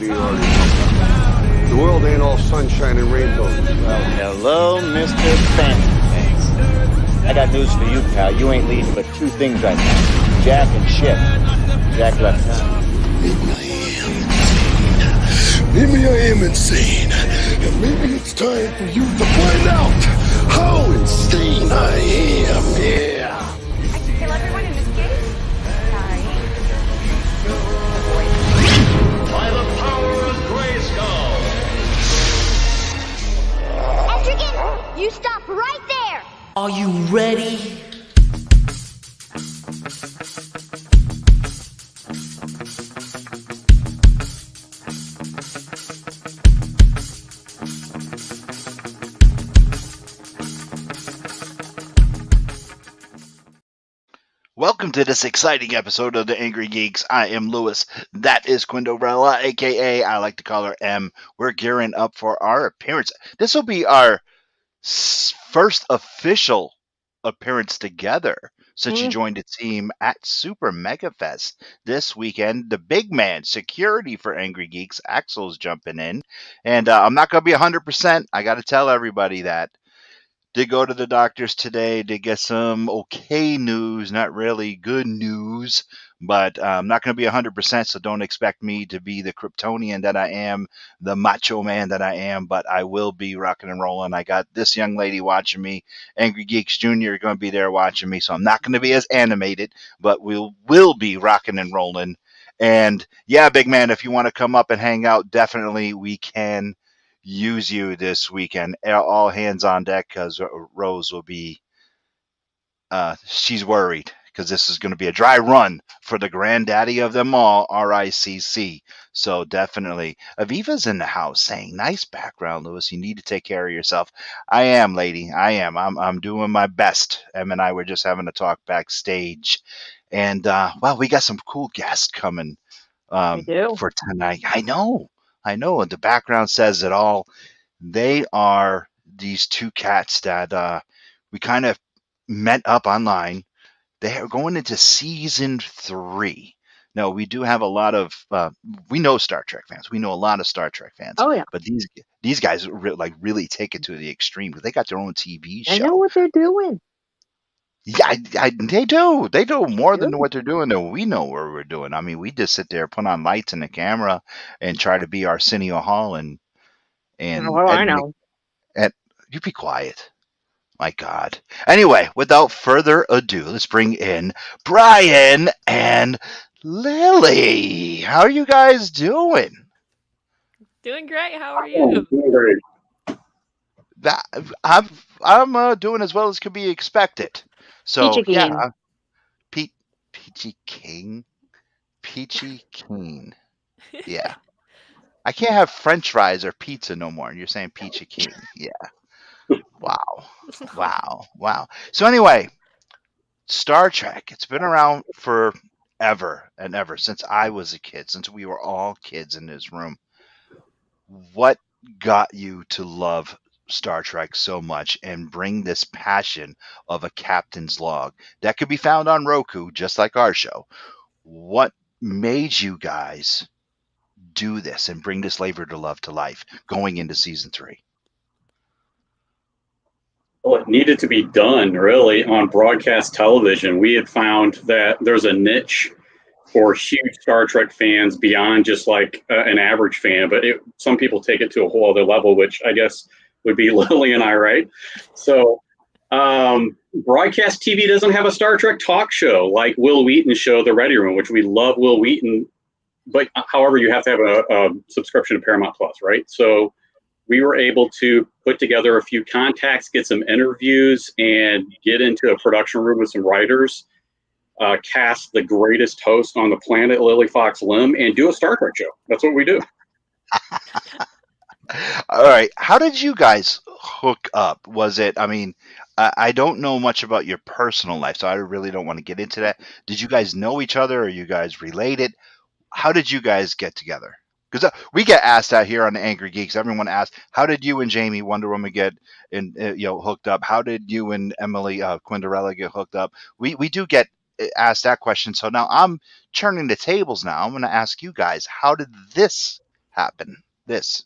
marching orders. The world ain't all sunshine and rainbows. Hello, Mr. Fancy. I got news for you, pal. You ain't leading but two things right now. Jack and Ship. Jack left town. Maybe I am insane. And maybe it's time for you to find out how insane I am. Yeah. I can kill everyone in this case? Sorry. By the power of Grayskull. Angrygeeks, you stop right there! Are you ready? Welcome to this exciting episode of the Angry Geeks. I am Lewis. That is Quindorella, aka I like to call her M. We're gearing up for our appearance. This will be our first official appearance together since you joined the team at Super Mega Fest this weekend. The big man, security for Angry Geeks, Axel's jumping in. And I'm not going to be 100%. I got to tell everybody that. Did go to the doctors today to get some okay news, not really good news, but I'm not going to be 100%, so don't expect me to be the Kryptonian that I am, the macho man that I am, but I will be rocking and rolling. I got this young lady watching me, Angry Geeks Jr. going to be there watching me, so I'm not going to be as animated, but will be rocking and rolling. And yeah, big man, if you want to come up and hang out, definitely we can use you this weekend. All hands on deck, because Rose will be she's worried because this is going to be a dry run for the granddaddy of them all, RICC. So definitely Aviva's in the house saying, nice background, Lewis, you need to take care of yourself. I am, lady, I'm doing my best. Em and I were just having a talk backstage, and well, we got some cool guests coming for tonight. I know, and the background says it all. They are these two cats that we kind of met up online. They are going into season 3. Now, we do have a lot of, we know Star Trek fans. We know a lot of Star Trek fans. Oh, yeah. But these guys really take it to the extreme. They got their own TV show. I know what they're doing. Yeah, they do. They do more than what they're doing than we know what we're doing. I mean, we just sit there, put on lights and a camera, and try to be Arsenio Hall and I know. And you be quiet. My God. Anyway, without further ado, let's bring in Brian and Lily. How are you guys doing? Doing great. How are you? I'm doing as well as could be expected. So Peachy Keen. yeah, Peachy Keen. Yeah, I can't have French fries or pizza no more. And you're saying Peachy Keen. Yeah. Wow. So anyway, Star Trek. It's been around forever and ever, since I was a kid, since we were all kids in this room. What got you to love Star Trek so much and bring this passion of a captain's log that could be found on Roku, just like our show? What made you guys do this and bring this labor to love to life going into season 3? Well, it needed to be done, really, on broadcast television. We had found that there's a niche for huge Star Trek fans beyond just like an average fan, but some people take it to a whole other level, which I guess would be Lily and I, right? So broadcast TV doesn't have a Star Trek talk show like Will Wheaton's show, The Ready Room, which we love Will Wheaton, but however, you have to have a subscription to Paramount Plus, right? So we were able to put together a few contacts, get some interviews, and get into a production room with some writers, cast the greatest host on the planet, Lily Fox Lim, and do a Star Trek show. That's what we do. All right. How did you guys hook up? Was it, I mean, I don't know much about your personal life, so I really don't want to get into that. Did you guys know each other? Are you guys related? How did you guys get together? Because we get asked that here on the Angry Geeks. Everyone asks, how did you and Jamie Wonder Woman get hooked up? How did you and Emily Quindorella get hooked up? We do get asked that question. So now I'm turning the tables now. I'm going to ask you guys, how did this happen? This.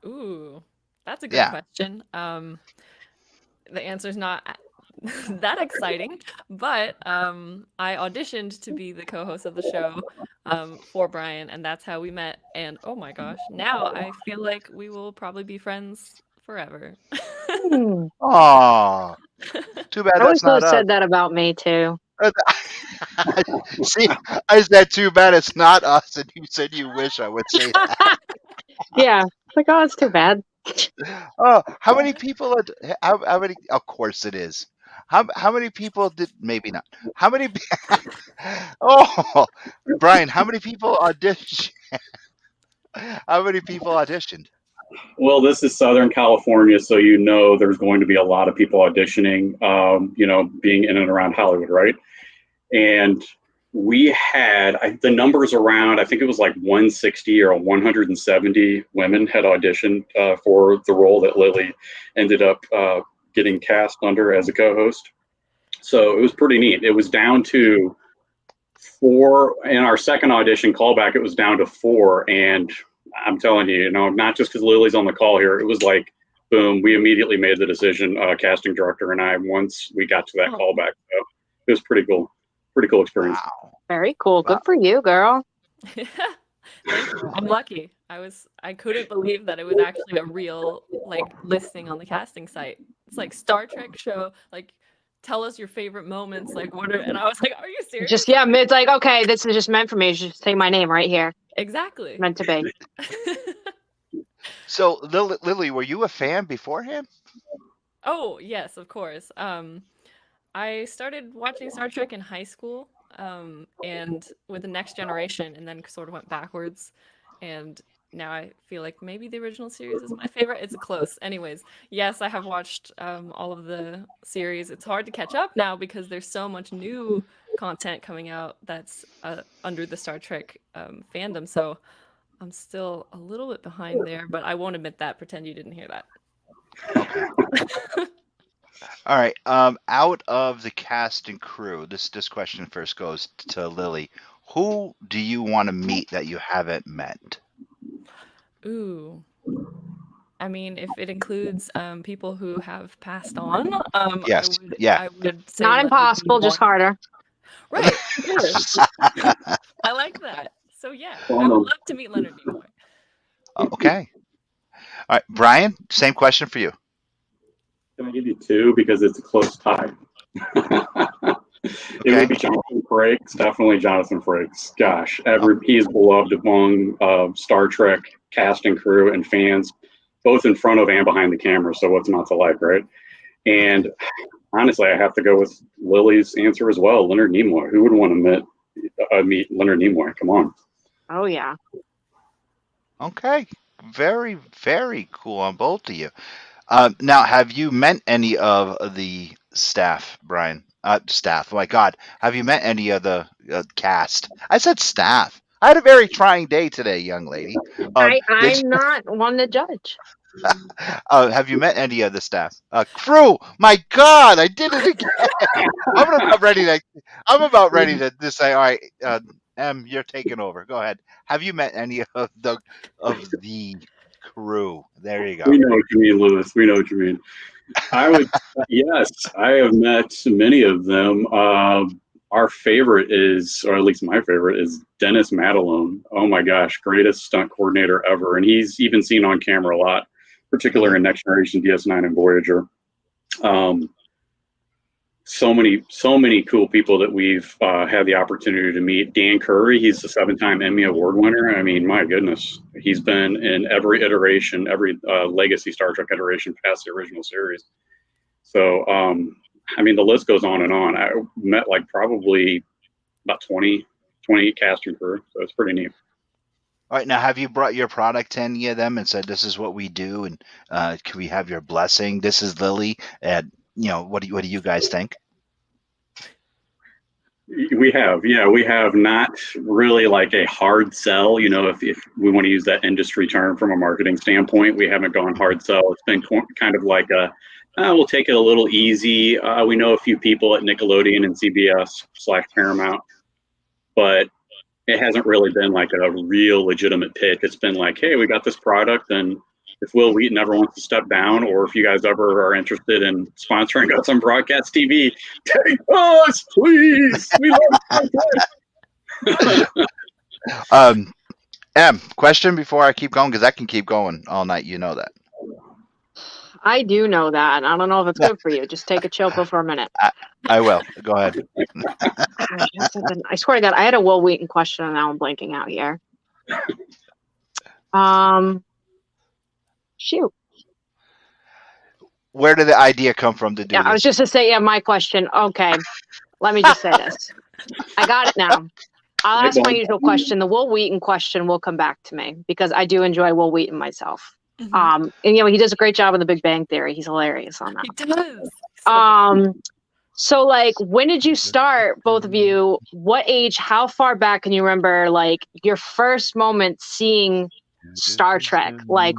Ooh, that's a good question. The answer's not that exciting, but I auditioned to be the co-host of the show for Brian, and that's how we met. And oh my gosh, now I feel like we will probably be friends forever. Aw. Too bad I that's always not us. said that about me too. See, I said too bad it's not us, and you said you wish I would say that. Yeah, like oh, it's too bad. Oh, how many people? How many? Of course it is. How many people did? Maybe not. How many? Oh, Brian, how many people auditioned? How many people auditioned? Well, this is Southern California, so you know there's going to be a lot of people auditioning, being in and around Hollywood, right? And we had the numbers around, I think it was like 160 or 170 women had auditioned for the role that Lily ended up getting cast under as a co-host. So it was pretty neat. It was down to 4 in our second audition callback. It was down to 4, and I'm telling you, not just because Lily's on the call here. It was like, boom, we immediately made the decision, casting director and I, once we got to that callback. So it was pretty cool. Pretty cool experience. Wow. Very cool. Good for you, girl. Thank you. I'm lucky. I couldn't believe that it was actually a real listing on the casting site. It's like Star Trek show, tell us your favorite moments, and I was like, are you serious? It's like, okay, this is just meant for me. Just say my name right here. Exactly. Meant to be. So, Lily, were you a fan beforehand? Oh, yes, of course. I started watching Star Trek in high school, and with the Next Generation, and then sort of went backwards. And now I feel like maybe the original series is my favorite. It's close. Anyways, yes, I have watched all of the series. It's hard to catch up now because there's so much new content coming out that's under the Star Trek fandom. So I'm still a little bit behind there, but I won't admit that. Pretend you didn't hear that. All right. Out of the cast and crew, this question first goes to Lily. Who do you want to meet that you haven't met? Ooh. I mean, if it includes people who have passed on, yes, I would say not impossible, just harder. Right. I like that. So yeah, I would love to meet Leonard Nimoy. Okay. All right, Brian. Same question for you. Can I give you 2 because it's a close tie? It would be Jonathan Frakes, definitely Jonathan Frakes. Gosh, he's beloved among Star Trek cast and crew and fans, both in front of and behind the camera. So what's not to like, right? And honestly, I have to go with Lily's answer as well. Leonard Nimoy. Who would want to meet Leonard Nimoy? Come on. Oh yeah. Okay. Very, very cool on both of you. Now, have you met any of the staff, Brian? Staff. Oh my God. Have you met any of the cast? I said staff. I had a very trying day today, young lady. I'm not one to judge. Have you met any of the staff? Crew. My God, I did it again. I'm about ready to just say, all right, Em, you're taking over. Go ahead. Have you met any of the crew? There you go. We know what you mean, Lewis. We know what you mean. Yes, I have met many of them. Our favorite is, or at least my favorite, is Dennis Matalone. Oh my gosh, greatest stunt coordinator ever. And he's even seen on camera a lot, particularly in Next Generation, DS9, and Voyager. So many cool people that we've had the opportunity to meet. Dan Curry, he's a 7-time Emmy Award winner. I mean, my goodness, he's been in every iteration, every legacy Star Trek iteration past the original series. So, I mean, the list goes on and on. I met probably about 20 cast and crew, so it's pretty neat. All right, now have you brought your product to any of them and said, this is what we do, and can we have your blessing? This is Lily, and what do you guys think? We have not really a hard sell. If we want to use that industry term from a marketing standpoint, we haven't gone hard sell. It's been kind of we'll take it a little easy. We know a few people at Nickelodeon and CBS /Paramount, but it hasn't really been like a real legitimate pitch. It's been like, hey, we got this product, and if Will Wheaton ever wants to step down, or if you guys ever are interested in sponsoring us on broadcast TV, take us, please. We love Em, question before I keep going, because I can keep going all night. You know that. I do know that, and I don't know if it's good for you. Just take a chill pill for a minute. I will. Go ahead. I swear to God, I had a Will Wheaton question, and now I'm blanking out here. Shoot. Where did the idea come from to do this? I was just to say, my question. Okay, let me just say this. I got it now. I'll ask my usual question. The Will Wheaton question will come back to me because I do enjoy Will Wheaton myself. Mm-hmm. And he does a great job in The Big Bang Theory. He's hilarious on that. He does. So like, when did you start, both of you? What age? How far back can you remember, like, your first moment seeing Star Trek? Like,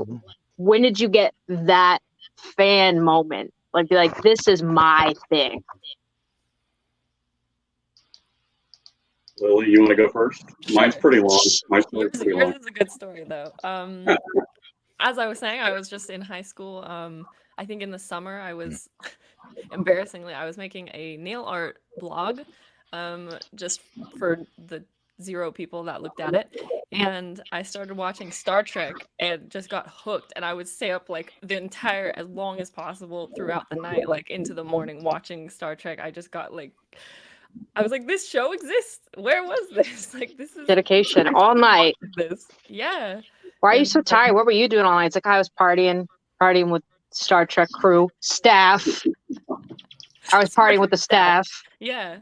when did you get that fan moment? Like, be like, this is my thing. Lily, you want to go first? Mine's pretty long. Yours is a good story, though. As I was saying, I was just in high school. I think in the summer, I was, embarrassingly, I was making a nail art blog just for the 0 people that looked at it. And I started watching Star Trek and just got hooked. And I would stay up like as long as possible throughout the night, like into the morning watching Star Trek. I just got like, I was like, this show exists. Where was this? Like, this is dedication all night. This, yeah. Why are you so tired? What were you doing all night? It's like I was partying with Star Trek crew staff. I was partying with the staff. Yeah.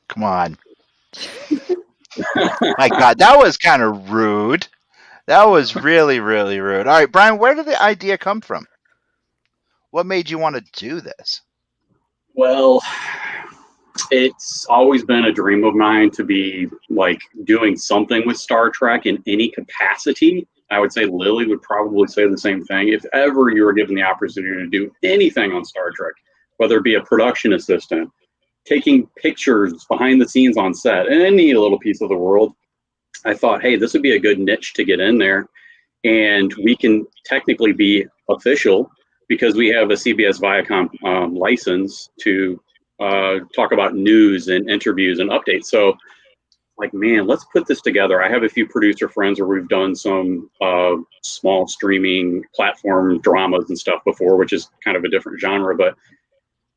Come on. My God, that was kind of rude. That was really, really rude. All right, Brian, where did the idea come from? What made you want to do this? Well, it's always been a dream of mine to be like doing something with Star Trek in any capacity. I would say Lily would probably say the same thing. If ever you were given the opportunity to do anything on Star Trek, whether it be a production assistant, taking pictures behind the scenes on set, any little piece of the world, I thought, hey, this would be a good niche to get in there. And we can technically be official because we have a CBS Viacom license to talk about news and interviews and updates. So like, man, let's put this together. I have a few producer friends where we've done some small streaming platform dramas and stuff before, which is kind of a different genre, but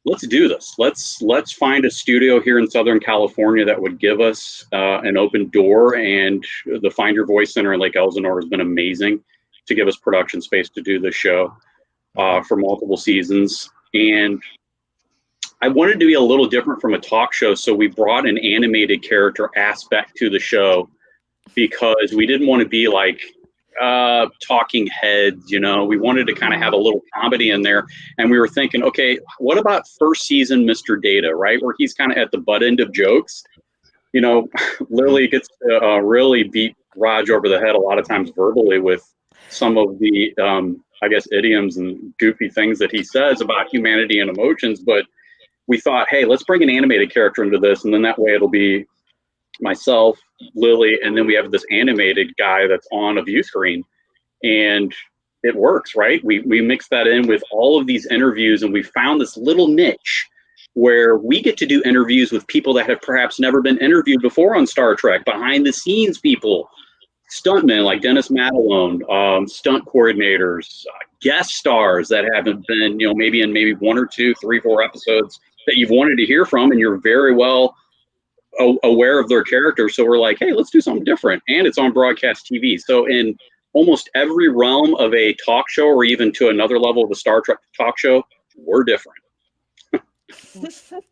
let's do this. Let's find a studio here in Southern California that would give us an open door, and the Find Your Voice Center in Lake Elsinore has been amazing to give us production space to do this show for multiple seasons. And I wanted to be a little different from a talk show, so we brought an animated character aspect to the show because we didn't want to be like talking heads, you know. We wanted to kind of have a little comedy in there, and we were thinking, okay, what about first season Mr. Data, right, where he's kind of at the butt end of jokes, you know. Lily gets to really beat Raj over the head a lot of times verbally with some of the I guess idioms and goofy things that he says about humanity and emotions, but we thought, hey, let's bring an animated character into this, and then that way it'll be myself, Lily, and then we have this animated guy that's on a view screen, and it works, right? We mix that in with all of these interviews, and we found this little niche where we get to do interviews with people that have perhaps never been interviewed before on Star Trek, behind the scenes people, stuntmen like Dennis Matalone, stunt coordinators, guest stars that haven't been, you know, maybe in 1 or 2, 3, 4 episodes that you've wanted to hear from, and you're very well aware of their character. So we're like, hey, let's do something different. And it's on broadcast TV. So in almost every realm of a talk show, or even to another level of a Star Trek talk show, we're different.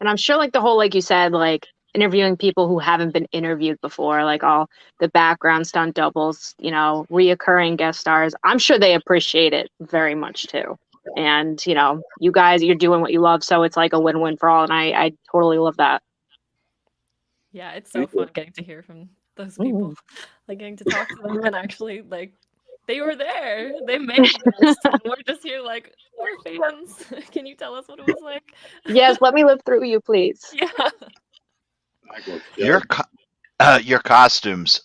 And I'm sure, like, the whole, like you said, like interviewing people who haven't been interviewed before, like all the background stunt doubles, you know, reoccurring guest stars, I'm sure they appreciate it very much too. And, you know, you guys, you're doing what you love, so it's like a win-win for all, and I totally love that. Yeah, it's so fun getting to hear from those people, like getting to talk to them, and actually, like, they were there, they made this, and we're just here like, we're fans. Can you tell us what it was like? Yes, let me live through you, please. Yeah. Your costumes,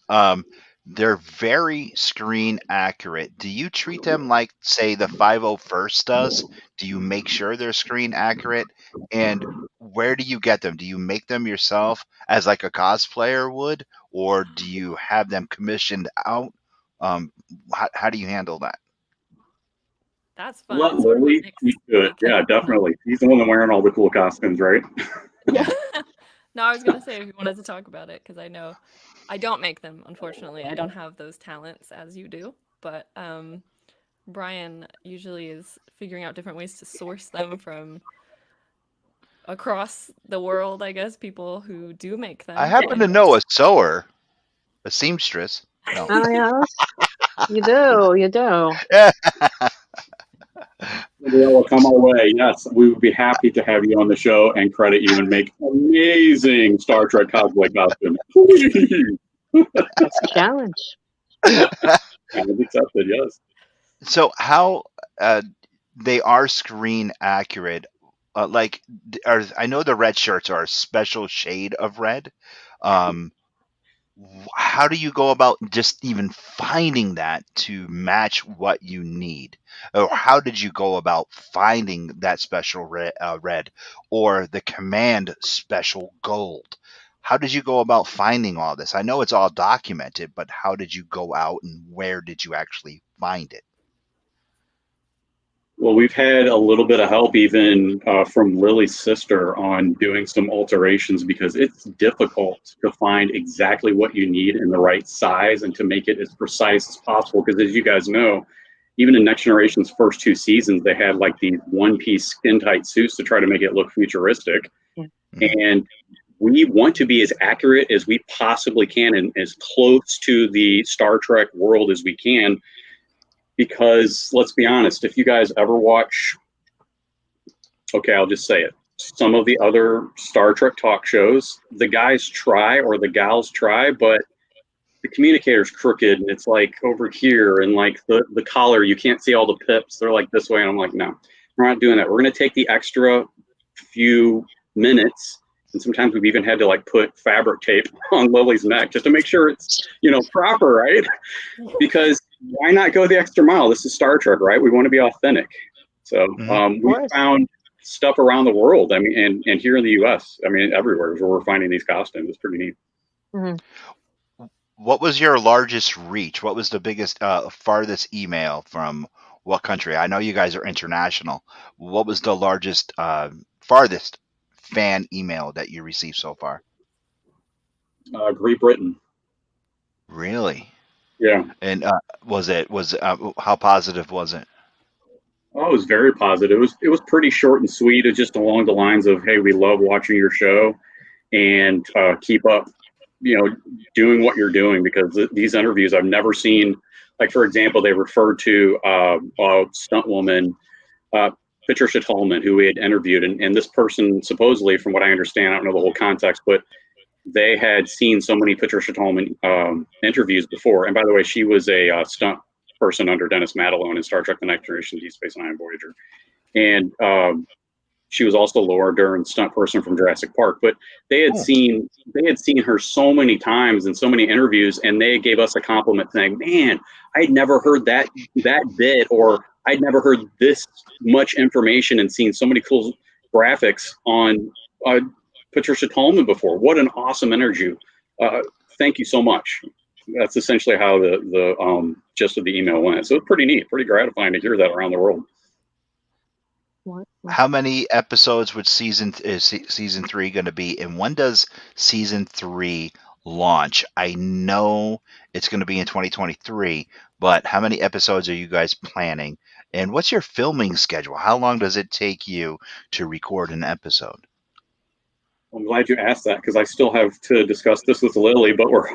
they're very screen accurate. Do you treat them like, say, the 501st does? Do you make sure they're screen accurate? And where do you get them? Do you make them yourself as like a cosplayer would, or do you have them commissioned out? How do you handle that? That's fun. Let It's sort of a Lily mix. speak to it. Yeah, definitely. He's the one that wearing all the cool costumes, right? No, I was gonna say if you wanted to talk about it, because I know I don't make them, unfortunately. I don't have those talents as you do, but Brian usually is figuring out different ways to source them from across the world, I guess, people who do make them. I happen to know a sewer, a seamstress. No. Oh yeah, you do. They will come our way. Yes, we would be happy to have you on the show and credit you and make amazing Star Trek cosplay costumes. That's a challenge. Challenge accepted. Yes. So how they are screen accurate? I know the red shirts are a special shade of red. How do you go about just even finding that to match what you need? Or how did you go about finding that special red or the command special gold? How did you go about finding all this? I know it's all documented, but how did you go out and where did you actually find it? Well, we've had a little bit of help even from Lily's sister on doing some alterations because it's difficult to find exactly what you need in the right size and to make it as precise as possible. Because as you guys know, even in Next Generation's first 2 seasons, they had like these one-piece skin-tight suits to try to make it look futuristic. Yeah. And we want to be as accurate as we possibly can and as close to the Star Trek world as we can. Because let's be honest, if you guys ever watch, okay, I'll just say it, some of the other Star Trek talk shows, the guys try or the gals try, but the communicator's crooked and it's like over here and like the collar, you can't see all the pips. They're like this way. And I'm like, no, we're not doing that. We're going to take the extra few minutes. And sometimes we've even had to like put fabric tape on Lily's neck just to make sure it's, proper, right? Because why not go the extra mile? This is Star Trek, right? We want to be authentic. So we found stuff around the world. I mean, and here in the U.S., I mean, everywhere is where we're finding these costumes. It's pretty neat. Mm-hmm. What was your largest reach? What was the biggest, farthest email from what country? I know you guys are international. What was the largest, farthest fan email that you received so far? Great Britain. Really? Yeah. And how positive was it? Oh, it was very positive. It was pretty short and sweet. It's just along the lines of, hey, we love watching your show and keep up, doing what you're doing, because these interviews I've never seen. Like, for example, they referred to a stunt woman, Patricia Tallman, who we had interviewed. And this person, supposedly, from what I understand, I don't know the whole context, but they had seen so many Patricia Tallman interviews before. And by the way, she was a stunt person under Dennis Madalone in Star Trek The Next Generation, Deep Space Nine, Voyager. And she was also Laura Dern's stunt person from Jurassic Park. But they had seen her so many times in so many interviews, and they gave us a compliment saying, man, I'd never heard that bit, or I'd never heard this much information and seen so many cool graphics on Patricia Tallman before. What an awesome interview. Thank you so much. That's essentially how the gist of the email went. So it's pretty neat, pretty gratifying to hear that around the world. How many episodes would season 3 going to be, and when does season 3 launch? I know it's going to be in 2023, but how many episodes are you guys planning? And what's your filming schedule? How long does it take you to record an episode? I'm glad you asked that, because I still have to discuss this with Lily, but we're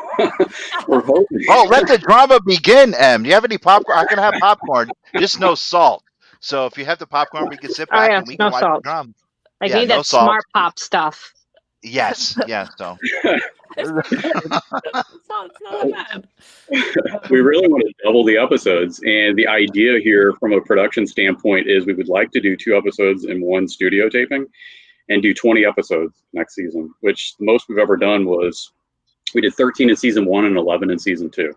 hoping. Oh, let the drama begin, Em. Do you have any popcorn? I can have popcorn, just no salt. So if you have the popcorn, we can sit back and we can watch the drama. I need that smart pop stuff. Yes, yeah. So it's not bad. We really want to double the episodes, and the idea here from a production standpoint is we would like to do 2 episodes in one studio taping. and do 20 episodes next season, which the most we've ever done was we did 13 in season 1 and 11 in season 2.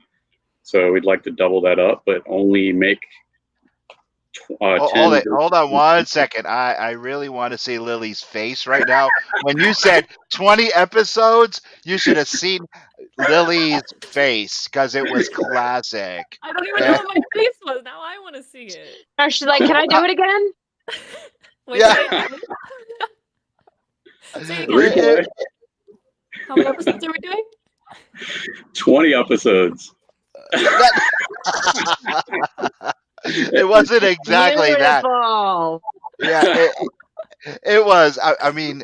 So we'd like to double that up, but only make 10. Hold on 1 second. I really want to see Lily's face right now. When you said 20 episodes, you should have seen Lily's face because it was classic. I don't even know what my face was. Now I want to see it. Or she's like, can I do it again? Wait, Yeah. say it again. How many episodes are we doing? 20 episodes. It wasn't exactly Beautiful. that. Yeah, it was. I mean,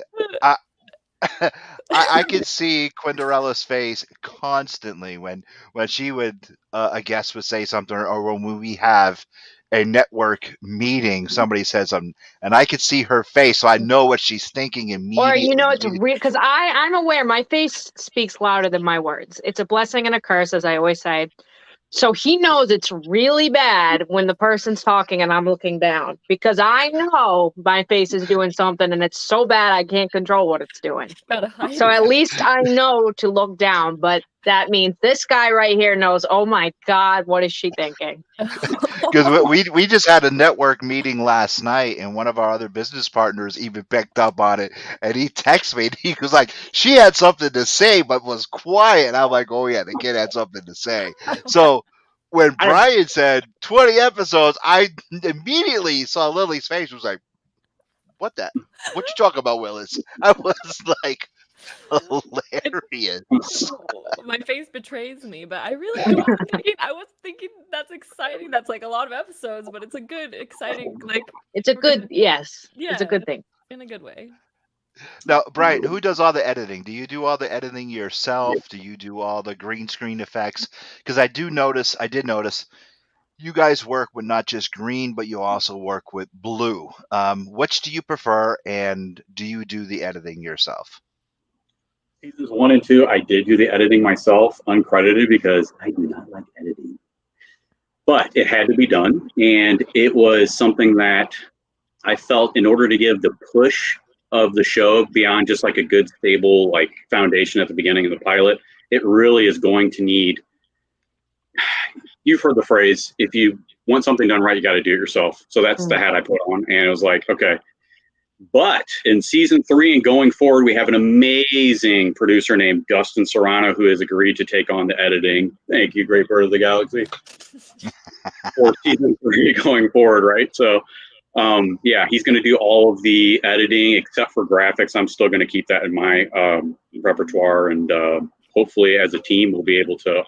I could see Quinderella's face constantly when she would a guest would say something, or when we have a network meeting, somebody says something, and I could see her face, so I know what she's thinking immediately. Or it's real because I'm aware my face speaks louder than my words. It's a blessing and a curse, as I always say. So he knows it's really bad when the person's talking and I'm looking down, because I know my face is doing something and it's so bad I can't control what it's doing. So at least I know to look down, but that means this guy right here knows, oh my God, what is she thinking? Because we just had a network meeting last night, and one of our other business partners even picked up on it, and he texted me, and he was like, she had something to say, but was quiet. I'm like, oh yeah, the kid had something to say. So when Brian said 20 episodes, I immediately saw Lily's face, was like, what you talking about, Willis? I was like, hilarious. My face betrays me, but I really was thinking that's exciting. That's like a lot of episodes, but it's a good, exciting, like it's a good it's a good thing in a good way. Now, Brian, who does all the editing? Do you do all the editing yourself? Do you do all the green screen effects? Because I did notice you guys work with not just green, but you also work with blue. Which do you prefer, and do you do the editing yourself? Seasons 1 and 2, I did do the editing myself, uncredited, because I do not like editing. But it had to be done, and it was something that I felt in order to give the push of the show beyond just like a good, stable like foundation at the beginning of the pilot, it really is going to need. You've heard the phrase, if you want something done right, you got to do it yourself. So that's the hat I put on, and it was like, okay. But in season 3 and going forward, we have an amazing producer named Dustin Serrano who has agreed to take on the editing. Thank you, Great Bird of the Galaxy. For season 3 going forward, right? So, he's going to do all of the editing except for graphics. I'm still going to keep that in my repertoire, and hopefully, as a team, we'll be able to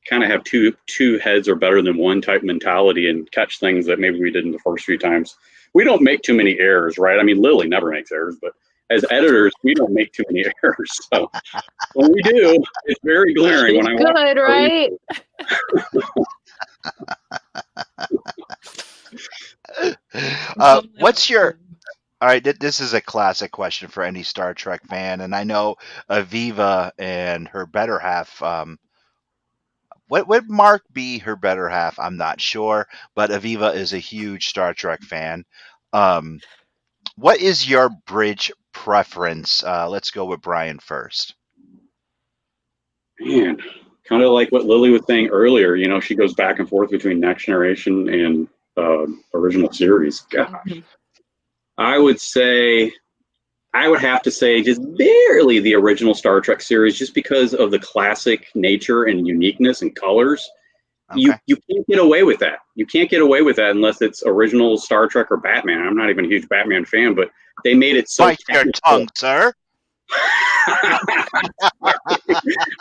kind of have two heads are better than one type mentality and catch things that maybe we didn't the first few times. We don't make too many errors, right? I mean, Lily never makes errors, but as editors, we don't make too many errors. So when we do, it's very glaring. It's good, right? What's your... All right, this is a classic question for any Star Trek fan, and I know Aviva and her better half... What would Mark be her better half? I'm not sure, but Aviva is a huge Star Trek fan. What is your bridge preference? Let's go with Brian first. Man, kind of like what Lily was saying earlier. You know, she goes back and forth between Next Generation and original series. Gosh, I would have to say just barely the original Star Trek series, just because of the classic nature and uniqueness and colors. Okay. You can't get away with that. You can't get away with that unless it's original Star Trek or Batman. I'm not even a huge Batman fan, but they made it so. Bite your tongue, sir.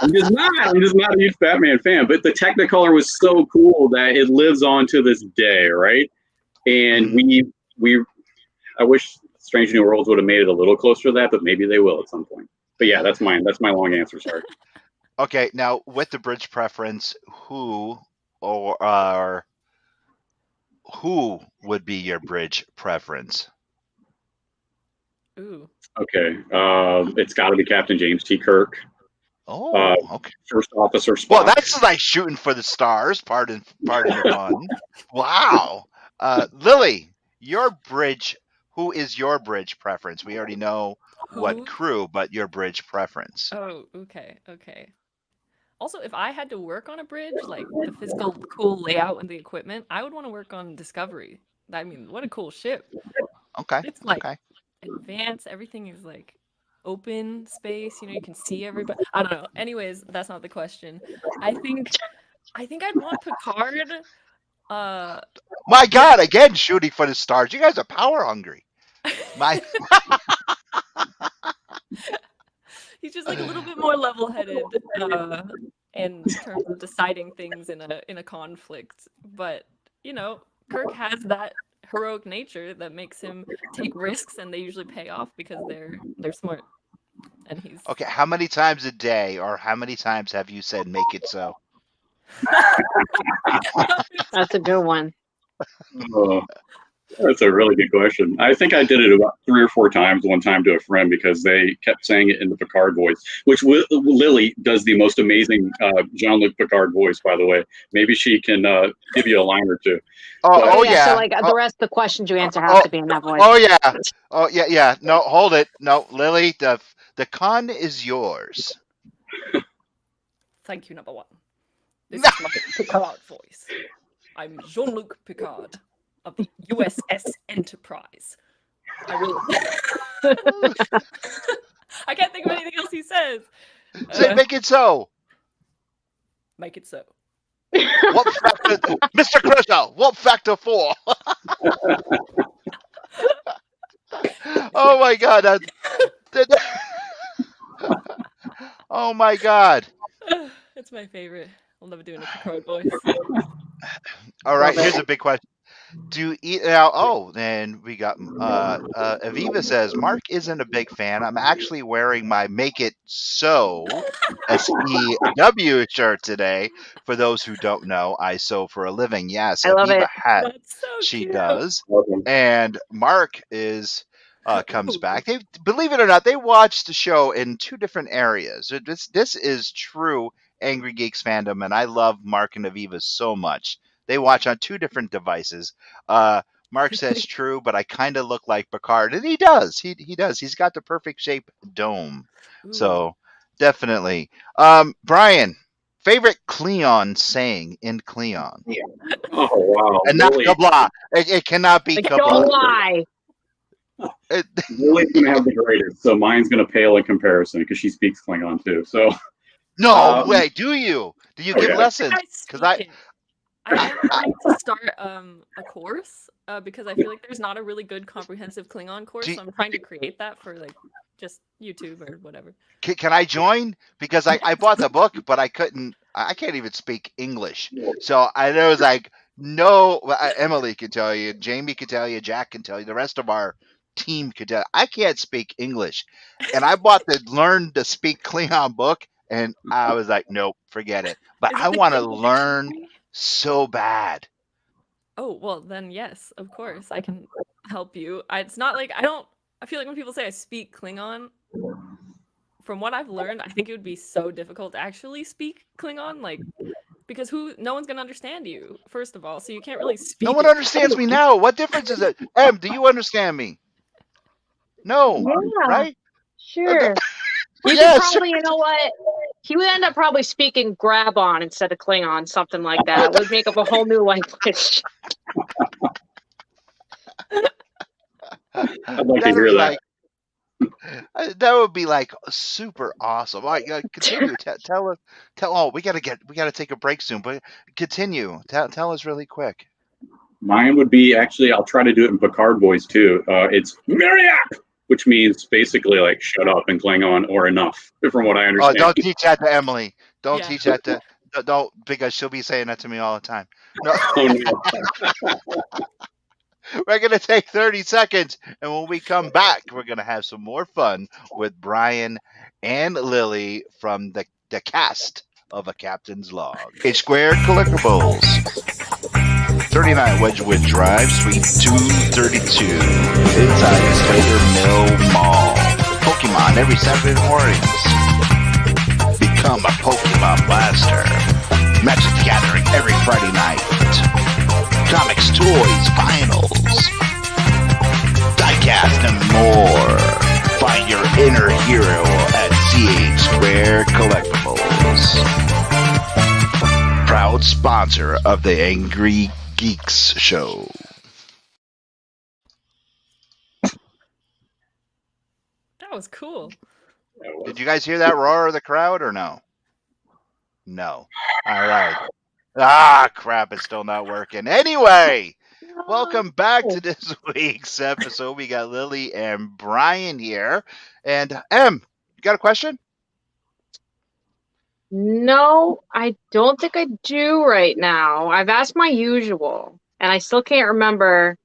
I'm just not a huge Batman fan, but the Technicolor was so cool that it lives on to this day, right? And I wish Strange New Worlds would have made it a little closer to that, but maybe they will at some point. But yeah, that's mine. That's my long answer. Sorry. Okay, now with the bridge preference, who would be your bridge preference? Ooh. Okay, it's got to be Captain James T. Kirk. Oh, okay. First Officer Spock. Well, that's like shooting for the stars. Pardon the pun. Wow, Lily, your bridge who is your bridge preference? We already know what Who? crew, but your bridge preference. Oh, okay. Also, if I had to work on a bridge, like the physical cool layout and the equipment, I would want to work on Discovery. I mean, what a cool ship. Okay. It's like Okay. advanced. Everything is like open space. You can see everybody. I don't know. Anyways, that's not the question. I think I'd want Picard. My God, again shooting for the stars. You guys are power hungry. My He's just like a little bit more level-headed in terms of deciding things in a conflict. But Kirk has that heroic nature that makes him take risks, and they usually pay off because they're smart. And he's Okay, how many times a day or how many times have you said make it so? That's a good one. That's a really good question. I think I did it about 3 or 4 times one time to a friend because they kept saying it in the Picard voice, which Lily does the most amazing Jean-Luc Picard voice, by the way. Maybe she can give you a line or two. Yeah. So like the rest of the questions you answer have to be in that voice. Oh yeah. No, hold it. No, Lily, the con is yours. Thank you, number one. This is my Picard voice. I'm Jean-Luc Picard of the USS Enterprise. I can't think of anything else he says. Say, make it so. Make it so. What factor, Mr. Crystal? What factor 4? Oh my God! Oh my God! It's my favorite. I'll never do a Picard voice. All right, here's a big question. Do eat now? Oh, then we got Aviva says Mark isn't a big fan. I'm actually wearing my "Make It So" SEW shirt today. For those who don't know, I sew for a living. Yes, I love Aviva it. has. That's so She cute. does. And Mark comes back. They, believe it or not, they watch the show in 2 different areas. This is true Angry Geeks fandom, and I love Mark and Aviva so much. They watch on 2 different devices. Mark says true, but I kind of look like Picard, and he does. He does. He's got the perfect shape dome. Ooh. So definitely. Brian, favorite Klingon saying in Klingon? Yeah. Oh, wow. And not Lily, kabla. It cannot be Like, kabla. don't lie. Lily's going to have the greatest, so mine's going to pale in comparison because she speaks Klingon too. So No way. Do you? Do you give yeah. lessons? Because I need to start a course because I feel like there's not a really good comprehensive Klingon course. So I'm trying to create that for like just YouTube or whatever. Can I join? Because I bought the book, but I can't even speak English. So I was like, no. Emily can tell you, Jamie can tell you, Jack can tell you, the rest of our team can tell you. I can't speak English, and I bought the Learn to Speak Klingon book, and I was like, nope, forget it. But I want to learn so bad. Oh, well, then yes, of course, I can help you. It's not like I feel like when people say I speak Klingon, from what I've learned, I think it would be so difficult to actually speak Klingon, like, because no one's going to understand you, first of all, so you can't really speak. No one understands me now. What difference is it? Em, do you understand me? No, Yeah. right? Sure. You Yeah, could probably, you know what? He would end up probably speaking Grab-on instead of Klingon, something like that. It would make up a whole new language. I'd like to hear that. That would be like super awesome. All right, continue. Tell us. Oh, we gotta take a break soon. But continue. Tell us really quick. Mine would be actually, I'll try to do it in Picard voice too. It's Myriap, which means basically like shut up in Klingon or enough, from what I understand. Oh, don't teach that to Emily. Don't Yeah. teach that to. Don't, because she'll be saying that to me all the time. No. Oh, no. We're going to take 30 seconds, and when we come back, we're going to have some more fun with Brian and Lily from the cast of A Captain's Log. A Squared Collectibles. 39 Wedgwood Drive, Suite 232. Inside the Slater Mill Mall. Pokemon every Saturday mornings. Become a Pokemon Blaster. Magic the Gathering every Friday night. Comics, toys, vinyls. Diecast Podcast, and more. Find your inner hero at CH Square Collectibles. Proud sponsor of the Angry Geeks show. That was cool. Did you guys hear that roar of the crowd or no? No. All right. Ah, crap, it's still not working. Anyway, welcome back to this week's episode. We got Lily and Brian here. And Em, you got a question? No, I don't think I do right now. I've asked my usual, and I still can't remember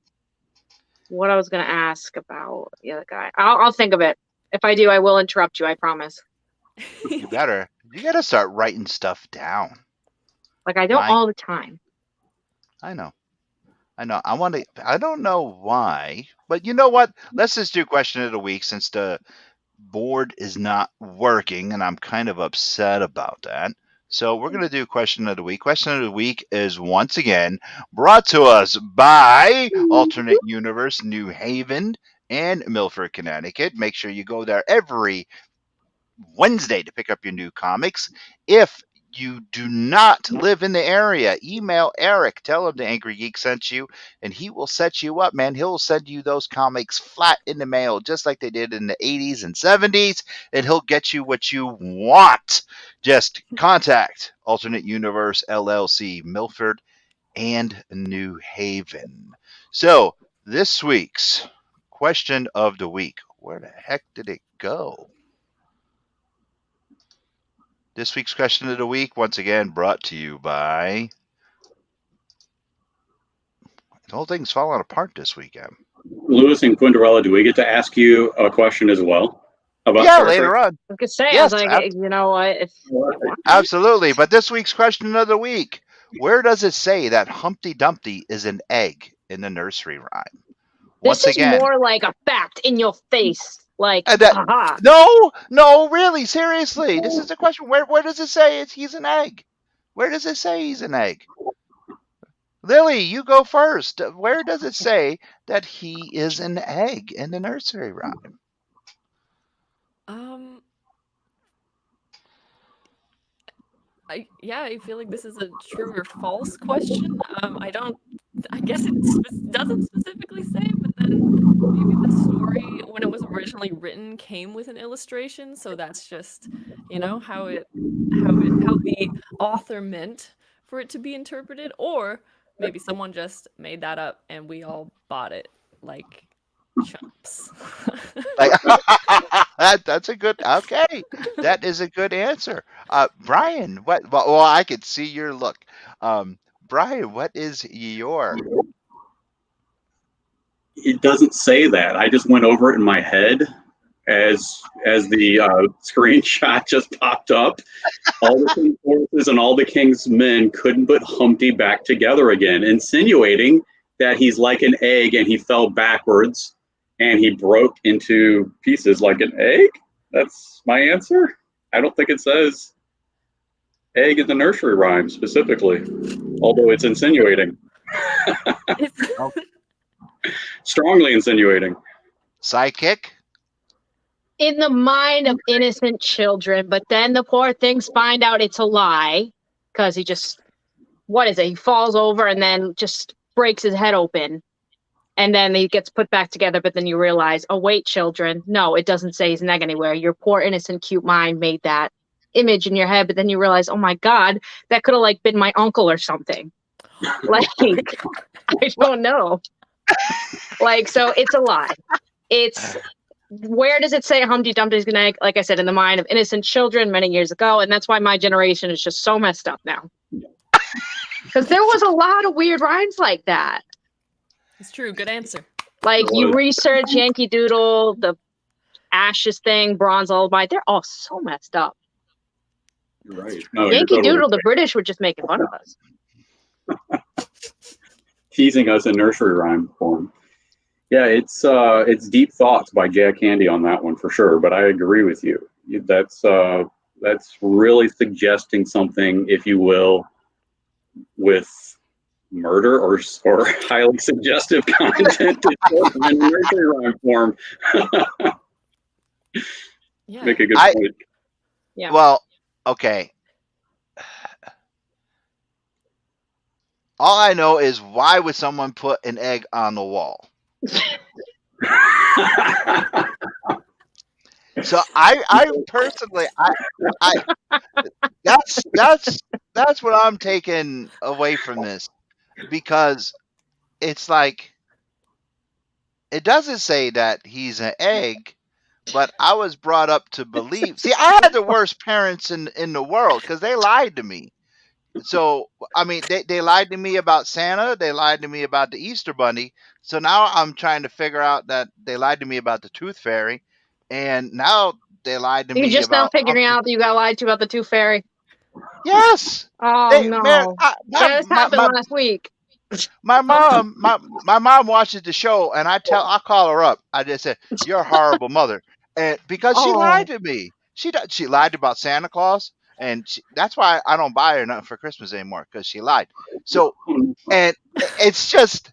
what I was going to ask about the other guy. I'll think of it. If I do, I will interrupt you, I promise. You better. You got to start writing stuff down. Like I don't all the time. I know. I don't know why, but you know what? Let's just do question of the week since the board is not working, and I'm kind of upset about that. So we're going to do question of the week. Question of the week is once again brought to us by Alternate Universe New Haven and Milford, Connecticut. Make sure you go there every Wednesday to pick up your new comics. If you do not live in the area, email Eric. Tell him the Angry Geek sent you, and he will set you up, man. He'll send you those comics flat in the mail, just like they did in the 80s and 70s, and he'll get you what you want. Just contact Alternate Universe LLC, Milford and New Haven. So, this week's question of the week. Where the heck did it go? This week's question of the week, once again, brought to you by... The whole thing's falling apart this weekend. Lewis and Quinderella, do we get to ask you a question as well? About Star later Trek? On. I could say, yes, I was like, you know what? Absolutely. But this week's question of the week, where does it say that Humpty Dumpty is an egg in the nursery rhyme? This is more like a fact in your face. Like, no, really, seriously. This is the question. Where does it say he's an egg? Where does it say he's an egg? Lily, you go first. Where does it say that he is an egg in the nursery rhyme? I feel like this is a true or false question. I guess it doesn't specifically say, but then maybe the story when it was originally written came with an illustration, so that's just, how the author meant for it to be interpreted, or maybe someone just made that up and we all bought it like chumps. That's a good. Okay, that is a good answer. Brian, what? Well, I could see your look. Brian, what is your? It doesn't say that. I just went over it in my head as the screenshot just popped up. All the king's forces and all the king's men couldn't put Humpty back together again, insinuating that he's like an egg and he fell backwards and he broke into pieces like an egg. That's my answer. I don't think it says egg in the nursery rhyme specifically, although it's insinuating. Strongly insinuating. Sidekick? In the mind of innocent children, but then the poor things find out it's a lie because he falls over and then just breaks his head open. And then he gets put back together, but then you realize, oh, wait, children. No, it doesn't say he's an egg anywhere. Your poor, innocent, cute mind made that image in your head, but then you realize, oh, my God, that could have, been my uncle or something. I don't know. So it's a lie. It's... Where does it say Humpty Dumpty's an egg? Like I said, in the mind of innocent children many years ago, and that's why my generation is just so messed up now. Because there was a lot of weird rhymes like that. It's true. Good answer. You research Yankee Doodle, the Ashes thing, Bronze Lullaby. They're all so messed up. You're right. No, Yankee Doodle, the British were just making fun of us. Teasing us in nursery rhyme form. Yeah, it's deep thoughts by Jack Handy on that one for sure. But I agree with you. That's really suggesting something, if you will, with murder or highly suggestive content to show in nursery rhyme form. Yeah. Make a good point. Yeah. Well, okay. All I know is why would someone put an egg on the wall? So I personally, I that's what I'm taking away from this, because it's like it doesn't say that he's an egg, but I was brought up to believe. See, I had the worst parents in the world because they lied to me. So I mean, they lied to me about Santa. They lied to me about the Easter Bunny. So now I'm trying to figure out that they lied to me about the Tooth Fairy, and now they lied to You me just now about figuring out that you got lied to about the Tooth Fairy. Yes. Oh no! Man, Yeah, this happened last week. my mom watches the show, and I call her up. I just said, "You're a horrible mother," and because she lied to me, she lied about Santa Claus, and that's why I don't buy her nothing for Christmas anymore, because she lied. So, and it's just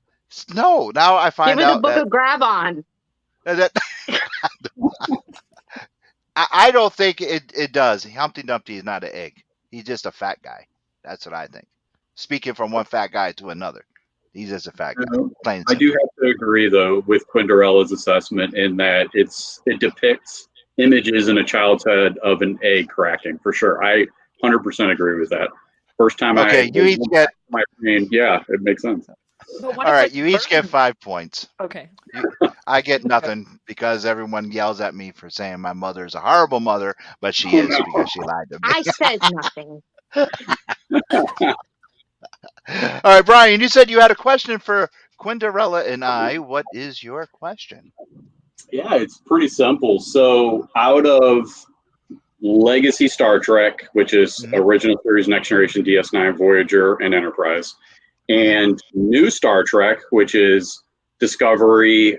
no. Now I find Give her the out book that of grab on. that I don't think it does. Humpty Dumpty is not an egg. He's just a fat guy. That's what I think. Speaking from one fat guy to another, he's just a fat guy. Plain and I do simple. have to agree, though, with Quinderella's assessment in that it depicts images in a child's head of an egg cracking, for sure. I 100% agree with that. First time Okay, you each get my brain, yeah, it makes sense. But what all if, right. like, You each get burn- 5 points. Okay. I get nothing because everyone yells at me for saying my mother's a horrible mother, but she is because she lied to me. I said nothing. All right, Brian, you said you had a question for Quinderella and I. What is your question? Yeah, it's pretty simple. So, out of Legacy Star Trek, which is original series, Next Generation, DS9, Voyager, and Enterprise, and new Star Trek, which is Discovery,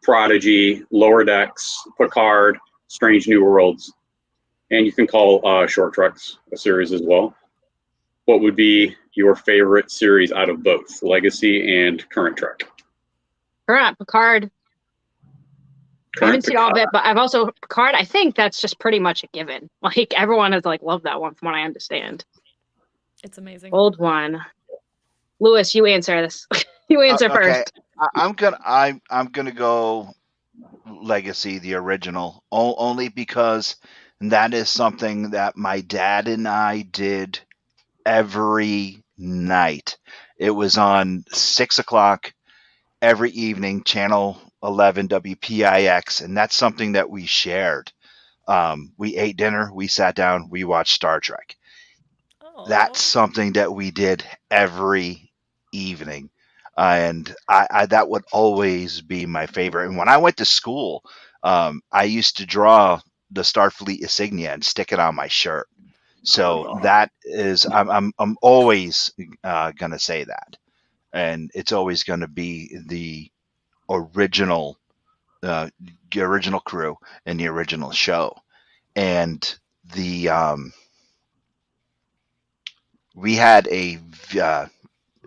Prodigy, Lower Decks, Picard, Strange New Worlds, and you can call Short Treks a series as well. What would be your favorite series out of both Legacy and current Trek? Current Picard. I haven't seen all of it, but I've also Picard. I think that's just pretty much a given. Like everyone has loved that one, from what I understand. It's amazing. Old one. Lewis, you answer this. You answer first. I'm gonna go Legacy, the original, only because that is something that my dad and I did every night. It was on 6:00 every evening, channel 11 WPIX, and that's something that we shared. We ate dinner, we sat down, we watched Star Trek. That's something that we did every evening, and I that would always be my favorite. And when I went to school, I used to draw the Starfleet insignia and stick it on my shirt. So that is, I'm always gonna say that, and it's always gonna be the original crew and the original show. And the we had a